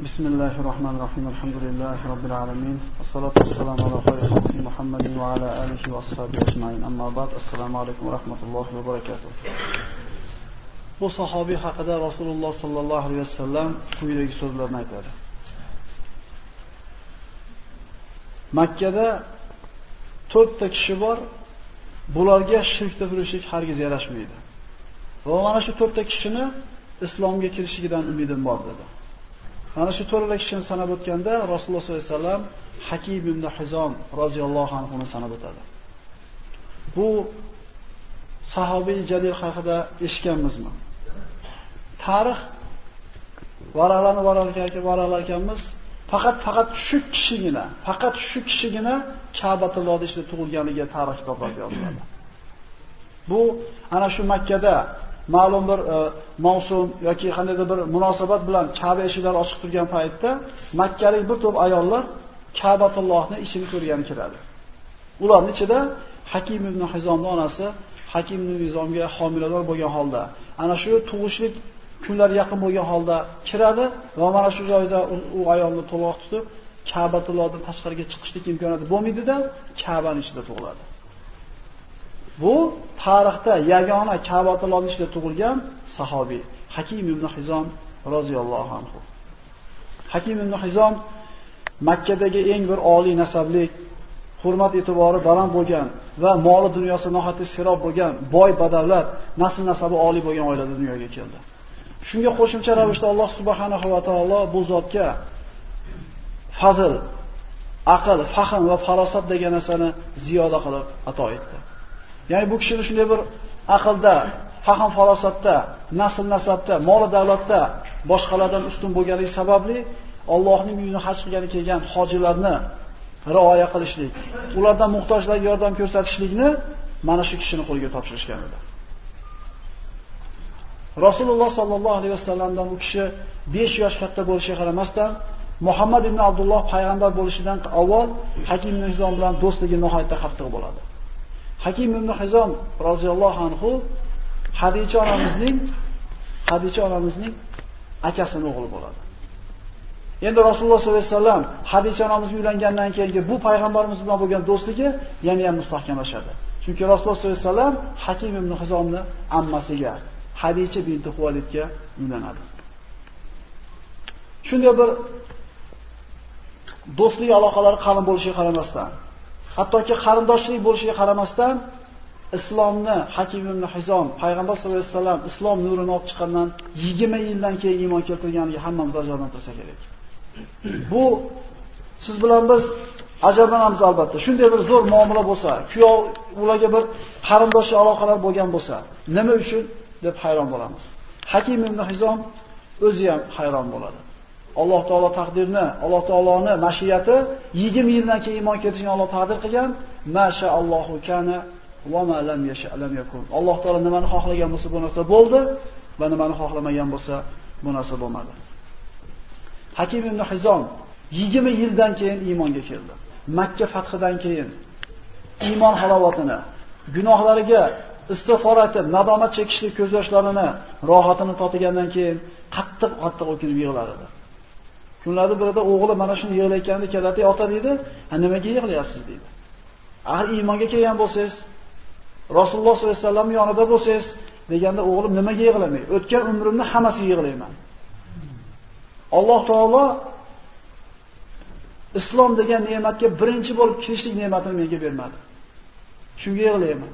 Bismillahirrahmanirrahim. Elhamdülillahi Rabbil alemin. Esselatu vesselamu ala hayri halki Muhammedin ve ala alihi ve ashabihi ecmaîn. Amma ba'd. Assalomu alaykum ve rahmetullohi ve berekatuh. Bu sahabi haqida Rasululloh sallallohu alayhi vasallam quyidagi so'zlarni aytadi. Makkada 4 ta kishi bor, bularga shirkda turishlik hargiz yarashmaydi. Va mana shu 4 ta kishini islomga kirishligidan umidim bor dedi. Ana shu to'rtta kishini sanab o'tganda Rasululloh sollallohu alayhi vasallam Hakim ibn Hizom roziyallohu anhu ni sanab o'tadi. Bu sahobiy jalil haqida eshitganmizmi? Tarix varaqlar ekanmiz. Faqat shu kishigina Ka'batullohda ichida tug'ilganiga tarix kitoblarda yoziladi. Bu ana shu Makkada ma'lum bir mavsum yoki qandaydir bir munosabat bilan Ka'ba eshiklari ochiq turgan paytda makkalik bir to'p ayollar Ka'batullohni ichini ko'rgani kiradi. Ularning ichida Hakim ibn Hizomning onasi Hakim ibn Hizomga homilador bo'lgan holda, ana shu tug'ishlik kunlari yaqin bo'lgan holda kiradi va mana shu joyda u ayolni to'loq tutib Ka'batullohdan tashqariga chiqishlik imkoniyati bo'lmaydi-da, Ka'baning ichida tug'iladi. Bu tarixda yagona Ka'batullohning ichida tug'ilgan sahobiy Hakim ibn Hizom roziyallohu anhu. Hakim ibn Hizom Makkadagi eng bir oliy nasablik, hurmat e'tibori baland bo'lgan va moli dunyosi nohati serob bo'lgan, boy badavlat, nasl nasabi oliy bo'lgan oilada dunyoga keldi. Shunga qo'shimcha ravishda Alloh subhanahu va taolo bu zotga fazl, aql, fahm va farosat degan narsani ziyoda qilib ato etdi. Ya'ni bu kishini shunday bir aqlda, fahm farosatda, nasl nasabda, mol davlatda boshqalardan ustun bo'lganligi sababli Allohning uyini haj qilgani kelgan hojilarni rioya qilishlik, ulardan muhtojlarga yordam ko'rsatishlikni mana shu kishining qo'liga topshirishgan edi. Rasululloh sallallohu alayhi vasallamdan u kishi 5 yosh katta bo'lishiga qaramasdan Muhammad ibn Abdulloh payg'ambar bo'lishidan avval Hakim ibn Hizom bilan do'stligi nihoyatda qattiq bo'ladi. Hakim ibn Hizom roziyallohu anhu Hadicha onamizning akasining o'g'li bo'ladi. Endi Rasululloh sollallohu alayhi vasallam Hadicha onamiz uylangandan keyingi bu payg'ambarimiz bilan bo'lgan do'stligi yana ham mustahkamlashadi. Chunki Rasululloh sollallohu alayhi vasallam Hakim ibn Hizomni ammasiga Hadicha binti Huvaylidga uylanadi. Shunday bir do'stlik aloqalari qalin bo'lishiga qaramasdan, hattoki qarindoshlik bo'lishiga qaramasdan islomni Hakim ibn Hizom payg'ambar sollallohu alayhi vasallam islom nurini olib chiqqandan 20 yildan keyin iymon keltirganiga hammamiz ajablantirsa kerak. Bu siz bilan biz ajablanamiz albatta. Shunday bir zo'r muomala bo'lsa, kuyov ularga bir qarindoshlik aloqalar bo'lgan bo'lsa, nima uchun deb hayron bo'lamiz. Hakim ibn Hizom o'zi ham hayron bo'ladi. Alloh taolo taqdirni, Alloh taoloning mashiyati 20 yildan keyin iymon keltirishni Alloh taqdir qilgan. Masha Allohu kana va ma lam yasha lam yakun. Alloh taolo nimani xohlagan bo'lsa bu narsa bo'ldi va nimani xohlamagan bo'lsa bu narsa bo'lmadi. Hakim ibn Hizom 20 yildan keyin iymonga keldi. Makka fathidan keyin iymon halovatini, gunohlariga istig'for etib, nadomat chekishlik ko'z yoshlarini, rohatini totigandan keyin qattiq o'kinib yig'lar edi. Kunlarda birida o'g'li mana shuni yig'layotganda keladi, ota deydi, "Nimaga yig'layapsiz?" deydi. "Axir iymonga kelgan bo'lsangiz, Rasululloh sollallohu alayhi vasallam yonida bo'lsangiz" deganda o'g'lim nimaga yig'lamay? "O'tgan umrimni hammasiga yig'layman. Alloh taolo islom degan ne'matga birinchi bo'lib kirishlik ne'matini menga bermadi. Shunga yig'layman."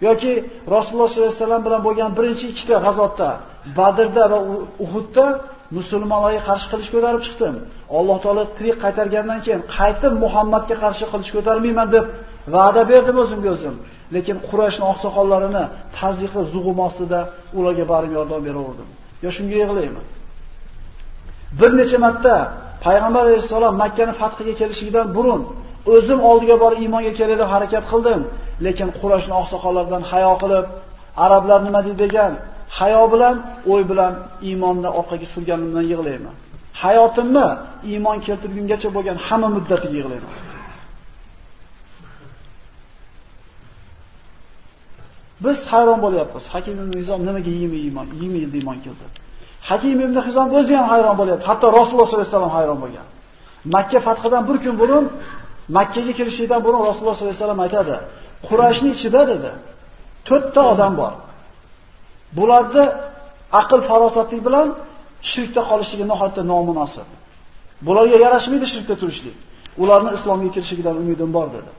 Yoki Rasululloh sollallohu alayhi vasallam bilan bo'lgan birinchi ikkita g'azotda, Badrda va Uhudda musulmonlarga qarshi qilich ko'tarib chiqdim. Alloh taolo tirik qaytargandan keyin qaytib Muhammadga qarshi qilich ko'tarmayman deb va'da berdim o'zimga o'zim. Lekin Qurayshning oqsoqollarini tazyiqi zug'um ostida ularga barim yordam beraverdim. Yo shunga yig'layman. Bir necha marta payg'ambar alayhisalom Makkani fathiga kelishidan burun o'zim oldiga borib iymonga kelay deb harakat qildim. Lekin Qurayshning oqsoqollaridan hayo qilib, arablar nima deydi degan hayo bilan, o'y bilan iymonni orqaga surganimdan yig'layman. Hayotimni iymon keltirgungacha bo'lgan hamma muddatiga yig'layman. Biz hayron bo'lyapmiz. Hakim ibn Hizom nimaga 20 yilda iymon keltirdi? Hakim ibn Hizom o'zi ham hayron bo'lyapti. Hatto Rasululloh sollallohu alayhi vasallam hayron bo'lgan. Makka fathidan bir kun burun, Makkaga kirishidan burun Rasululloh sollallohu alayhi vasallam aytadi: "Qurayshning ichida dedi, 4 ta odam bor. Bularni aql farosatlik bilan shirkda qolishligi nihoyatda nomunosib. Bularga yarashmaydi shirkda turishlik. Ularni islomga kirishligidan umidim bor" dedi.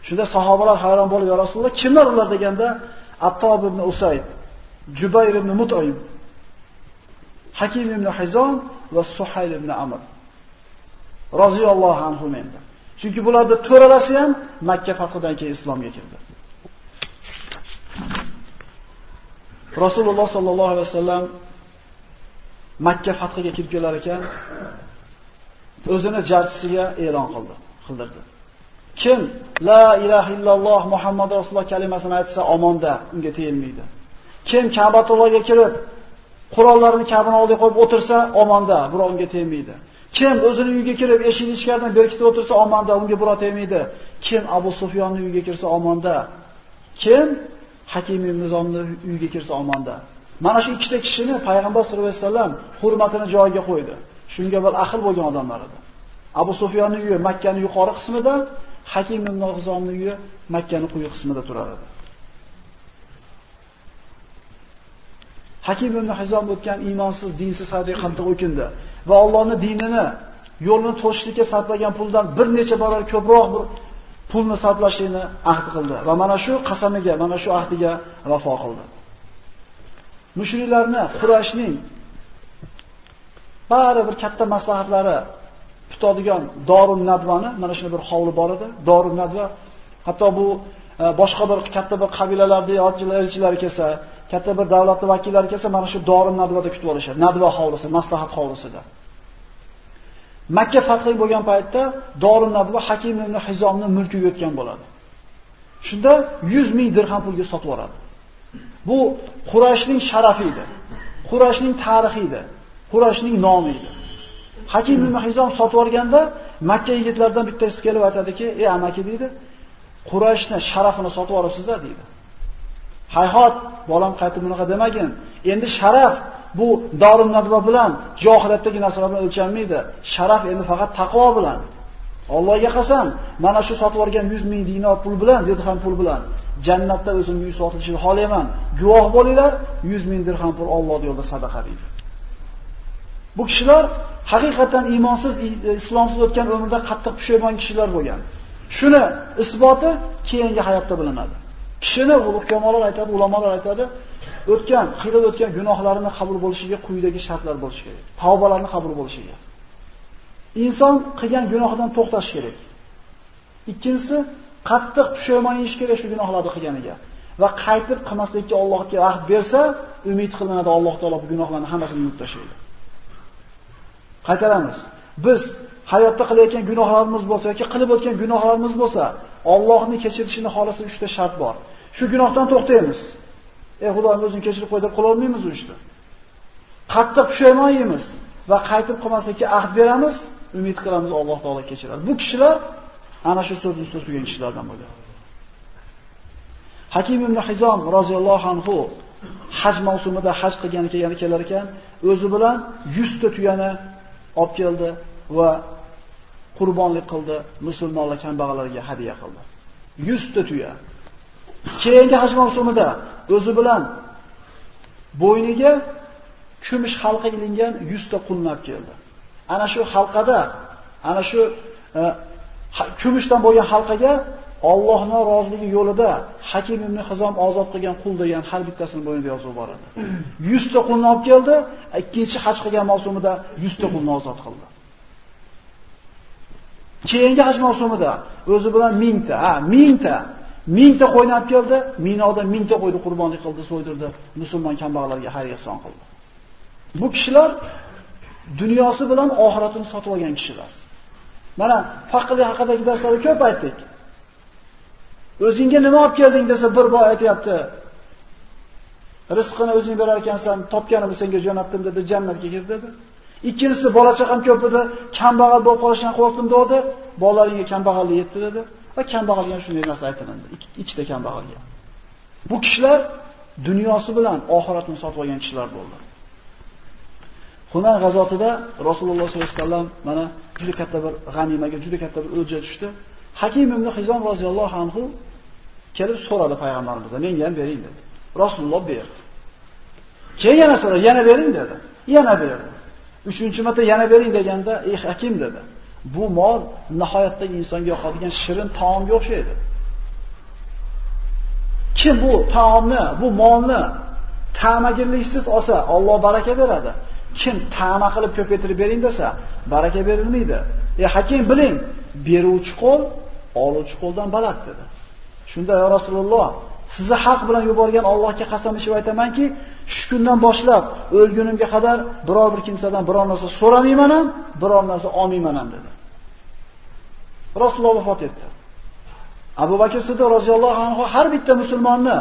Shunda sahobalar hayron bo'lib, "Ya Rasululloh, kimlar ular?" deganda, Attob ibn Usayd, Jubayr ibn Mut'im, Hakim ibn Hizom va Suhayl ibn Amr roziyallohu anhum endi. Chunki bularning to'ralasi ham Makka fathidan keyin islomga kirdi. Rasululloh sallallohu alayhi vasallam Makka fathiga kirib kelar ekan, o'zini jarchisiga e'lon qildirdi. Kim la ilaha illalloh Muhammad rasululloh kalimasini aytsa omonda, unga tegilmaydi. Kim Ka'batullohga kirib qurollarini Ka'baning oldiga qo'yib o'tirsa omonda, biroq unga tegmaydi. Kim o'zining uyiga kirib eshikni ichkaridan berkitib o'tirsa omonda, unga biroq tegmaydi. Kim Abu Sufyonning uyiga kirsa omonda. Kim Hakim ibn Hizomning uyiga kirsa omonda. Mana shu ikkita kishini payg'ambar sollallohu alayhi vasallam hurmatini joyiga qo'ydi. Shunga bir ahil bo'lgan odamlar edi. Abu Sufyonning uyi Makkaning yuqori qismida, Hakim ibn Hizomning uyi Makkaning quyi qismida turar edi. Hakim ibn Hizom o'tgan iymonsiz, dinsiz hayotga qattiq o'kindi va Allohning dinini, yo'lini to'shlikka sarflagan puldan bir necha barobar ko'proq bir pulni sarflashini ahd qildi va mana shu qasamiga, mana shu ahdiga vafo qildi. Mushriklarni, Qurayshning bari bir katta maslahatlari tutadigan Dorun Nadvani, mana shuni bir hovli bor edi. Dorun Nadva, hatto bu boshqa bir katta bir qabilalarda elchilari kelsa, katta bir davlatning vakillari kelsa, mana shu Dorun Nadvada kutib olishadi. Nadva hovlisi, maslahat hovlisida. Makka fathi bo'lgan paytda Dorun Nadva Hakim ibn Hizomning mulkiga o'tgan bo'ladi. Shunda 100 ming dirham pulga sotib oladi. Bu Qurayshning sharafi edi. Qurayshning tarixiy edi. Qurayshning nomi edi. Hakim ibn Hizom sotib olganda Makka yigitlaridan bittasi kelib aytadiki, "Ey amaki" deydi, "Qurayshning sharafini sotib olibsizlar" deydi. "Hayhot, bolam qaytib bunaqa demagin. Endi sharaf bu Dorun Nadva bilan johiliyatdagi narsalar bilan o'lchanmaydi. Sharaf endi faqat taqvo bilan. Allohga qasam, mana shu sotib olgan 100 ming dinor pul bilan, dirham pul bilan jannatda o'zimning uy sotilishini xohlayman. Guvoh bo'linglar, 100 ming dirham pul Alloh yo'lida sadaqa" deydi. Bu kishilar haqiqatan iymonsiz, islomsiz o'tgan umrda qattiq pushaymon kishilar bo'lgan. Shuni isboti keyingi hayotda bilinadi. Kishini hukumatlar aytadi, ulamolar aytadi, qilib o'tgan gunohlarini qabul bo'lishiga quyidagi shartlar bo'lishi kerak. Tavbalarni qabul bo'lishiga. Inson qilgan gunohidan to'xtash kerak. Ikkinchisi, qattiq pushaymon yeyish kerak shu gunohlarni qilganiga. Va qaytib qilmaslikka Allohga ahd bersa, umid qilinadi Alloh taolo bu gunohlarni hammasini yuvib tashlaydi. Qaytaramiz. Biz hayotda qilayotgan gunohlarimiz bo'lsa yoki qilib o'tgan gunohlarimiz bo'lsa, Allohning kechirishini xohlasa 3 ta shart bor. Shu gunohdan to'xtaymiz. Ey Xudoim, o'zing kechirib qo'y deb qila olmaymiz u ishni. Qattiq pushaymon yeymiz va qaytib qilmaslikka ahd beramiz, umid qilamiz Alloh taolo kechiradi. Bu kishilar ana shu so'zni ustida turgan kishilardan bo'lgan. Hakim ibn Hizom roziyallohu anhu haj mavsumida haj qilgani kelar ekan, o'zi bilan 100 ta tuyani olib keldi va qurbonlik qildi, musulmonlar kambag'allarga hadiya qildi. 100 ta tuya. Keyingi haj mavsumida o'zi bilan bo'yniga kumush halqa ilingan 100 ta qulni olib keldi. Ana shu halqada, ana shu kumushdan bo'lgan halqaga Allohning roziligi yo'lida Hakim ibn Hizom ozod qilgan qul degan har bittasining bo'ynida yozuv bor edi. 100 ta qulni olib keldi, ikkinchi haj qilgan mavsumida 100 ta qulni ozod qildi. Keyingi haj mavsumida o'zi bilan 1000 ta qo'yni olib keldi, Minoda 1000 ta qo'yni qurbonlik qildi, so'ydirdi, musulmon kambag'allarga xayr ehson qildi. Bu kishilar dunyosi bilan oxiratini sotib olgan kishilar. Mana faqirlik haqidagi darslarda ko'p aytdik. O'zingga nima olib kelding desa bir boy aytayapti. Rizqini o'zing berar ekansan, topganimni senga jo'natdim dedi, jannatga gir dedi. Ikkinchisi, bola chaqam ko'p edi, kambag'al bo'lib qolishdan qo'rqdim dedi. Bolalaringga kambag'allik yetdi dedi. Va kambag'alga shunday narsa aytildi. Ikkita kambag'alga. Bu kishilar dunyosi bilan oxiratni sotib olgan kishilar bo'ldi. Hunan g'azotida Rasululloh sollallohu alayhi vasallam mana juda katta bir g'animaga, juda katta bir o'lja tushdi. Hakim ibn Hizom roziyallohu anhu kelib so'radi payg'ambarimizdan, menga ham bering dedi. Rasululloh berdi. Keyin yana so'radi, yana bering dedi. Yana berdi. 3-marta yana bering deganda, "Ey Hakim" dedi. Bu mol nihoyatda insonga yoqadigan shirin taomga o'xshaydi. Kim bu taomni, bu molni ta'magirliksiz olsa, Alloh baraka beradi. Kim ta'ma qilib ko'paytirib bering desa, baraka berilmaydi. Hakim biling, beruvchi qo'l oluvchi qo'ldan baland dedi. Shunda ya Rasululloh, sizni haq bilan yuborgan Allohga qasam ichib aytamanki, shu kundan boshlab o'lgunimga qadar biror bir kimsadan biror narsa so'ramayman ham, biror narsa olmayman ham dedi. Rasululloh vafot etdi. Abu Bakr Siddiq roziyallohu anhu har bitta musulmonni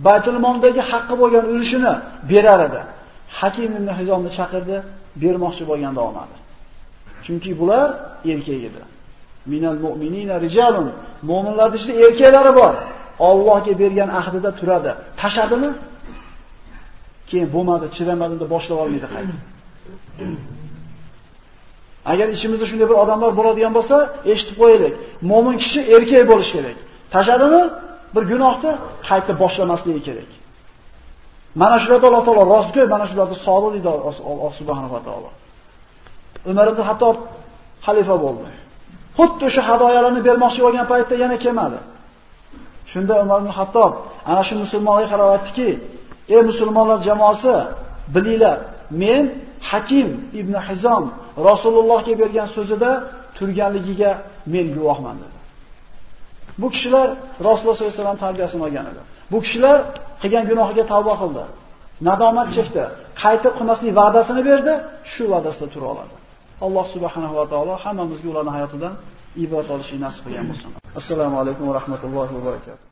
Baytul Moldagi haqqi bo'lgan ulushini berar edi. Hakim ibn Hizomni chaqirdi, bermoqchi bo'lganda olmadi. Chunki bular erkak edi. Minal mu'minina rijalun. Mu'minlarning ichida erkaklari bor. Allohga bergan ahdida turadi. Tashadimi? Keyin bo'lmadi, chidamadimda boshlab olmaydi qayta. Agar ichimizda shunday bir odamlar bo'ladigan bo'lsa, eshitib qo'yaylik. Mo'min kishi erkak bo'lish kerak. Tashadimi? Bir gunohni qayta boshlamasligi kerak. Mana shularda Alloh taolo rostgo'y, mana shularda sodiq edi Alloh subhanahu va taolo. Umar ibn Hattob xalifa bo'ldi. Xuddi o'sha hadoyalarni bermoqchi bo'lgan paytda yana kelmadi. Shunda Umar ibn Hattob ana shu musulmonlarga qarab aytdiki, "Ey musulmonlar jamoasi, bilinglar, men Hakim ibn Hizom Rasulullohga bergan so'zida turganligiga men guvohman" dedi. Bu kishilar Rasululloh sollallohu alayhi vasallam tarbiyasini olgan edi. Bu kishilar qilgan gunohiga tavba qildi. Nadomat chekdi. Qaytib qilmaslik va'dasini berdi, shu va'dasida tura oladi. Alloh subhanahu va taolo hammamizga ularning hayotidan ibrat olishni nasib qilgan bo'lsin. Assalomu alaykum va rahmatullohi va barakatuh.